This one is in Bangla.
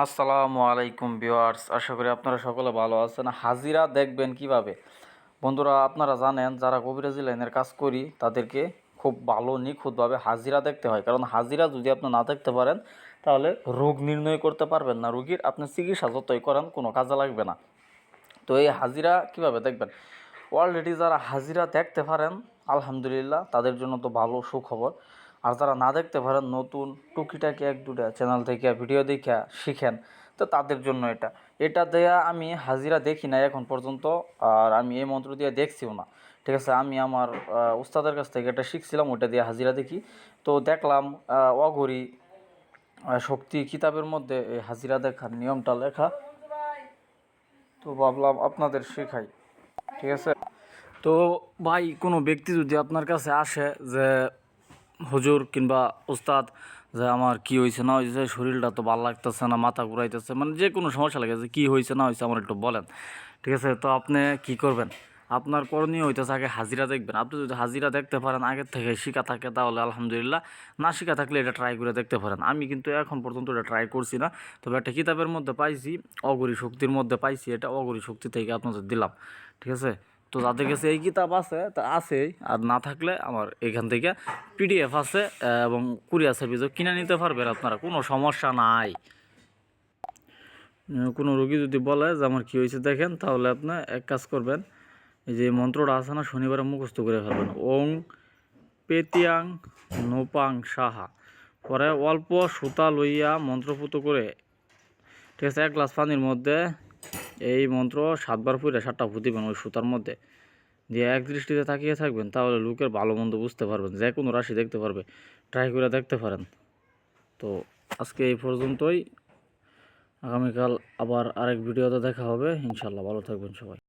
আসসালামু আলাইকুম ভিউয়ার্স, আশা করি আপনারা সকলে ভালো আছেন। হাজিরা দেখবেন কিভাবে? বন্ধুরা, আপনারা জানেন যারা কবিরাজি লাইনের কাজ করি তাদেরকে খুব ভালো নিখুঁতভাবে হাজিরা দেখতে হয়। কারণ হাজিরা যদি আপনি না দেখতে পারেন তাহলে রোগ নির্ণয় করতে পারবেন না, রোগীর আপনি চিকিৎসা যতই করেন কোনো কাজে লাগবে না। তো এই হাজিরা কিভাবে দেখবেন? অলরেডি যারা হাজিরা দেখতে পারেন আলহামদুলিল্লাহ, তাদের জন্য তো ভালো সুখবর। আর যারা না দেখতে পারেন, নতুন টুকিটাকি এক দুটা চ্যানেল থেকে ভিডিও দেখে শিখেন, তো তাদের জন্য এটা দেয়া আমি হাজিরা দেখি না এখন পর্যন্ত। আর আমি এই মন্ত্র দিয়ে দেখছিও না। ঠিক আছে, আমি আমার উস্তাদের কাছ থেকে এটা শিখছিলাম, ওটা দিয়ে হাজিরা দেখি। তো দেখলাম অঘরি শক্তি কিতাবের মধ্যে এই হাজিরা দেখার নিয়মটা লেখা। তো ভাবলাম আপনাদের শেখাই। ঠিক আছে। তো ভাই, কোনো ব্যক্তি যদি আপনার কাছে আসে যে হুজুর কিংবা উস্তাদ, যে আমার কি হয়েছে না হয়েছে, শরীরটা তো ভালো লাগতেছে না, মাথা ঘুরাইতেছে, মানে যে কোনো সমস্যা লাগে, যে কী হয়েছে না হয়েছে আমার একটু বলেন। ঠিক আছে, তো আপনি কি করবেন? আপনার করণীয় হইতেছে আগে হাজিরা দেখবেন। আপনি যদি হাজিরা দেখতে পারেন আগের থেকে শিখা থাকে তাহলে আলহামদুলিল্লাহ, না শিখা থাকলে এটা ট্রাই করে দেখতে পারেন। আমি কিন্তু এখন পর্যন্ত এটা ট্রাই করছি না, তবে একটা কিতাবের মধ্যে পাইছি, অগরি শক্তির মধ্যে পাইছি, এটা অগরি শক্তি থেকে আপনাদের দিলাম। ঠিক আছে। তো যাদের কাছে এই কিতাব আছে তা আছেই, আর না থাকলে আমার এখান থেকে পিডিএফ আছে, এবং কুরিয়ার সার্ভিসও কিনে নিতে পারবেন আপনারা, কোনো সমস্যা নাই। কোনো রোগী যদি বলে যে আমার কী হয়েছে দেখেন, তাহলে আপনি এক কাজ করবেন, এই যে মন্ত্রটা আছে না, শনিবারে মুখস্থ করে ফেলবেন। ওং পেতিয়াং নোপাং সাহা, পরে অল্প সুতা লইয়া মন্ত্রপুত করে, ঠিক আছে, 1 গ্লাস পানির মধ্যে এই মন্ত্র 7 বার পড়ে 7টা ফু দিবেন ওই সুতার মধ্যে দিয়ে, এক দৃষ্টিতে তাকিয়ে থাকবেন, তাহলে লোকের ভালো মন্দ বুঝতে পারবেন, যে কোনো রাশি দেখতে পারবে। ট্রাই করে দেখতে পারেন। তো আজকে এই পর্যন্তই। আগামীকাল আবার আরেক ভিডিওতে দেখা হবে ইনশাল্লাহ। ভালো থাকবেন সবাই।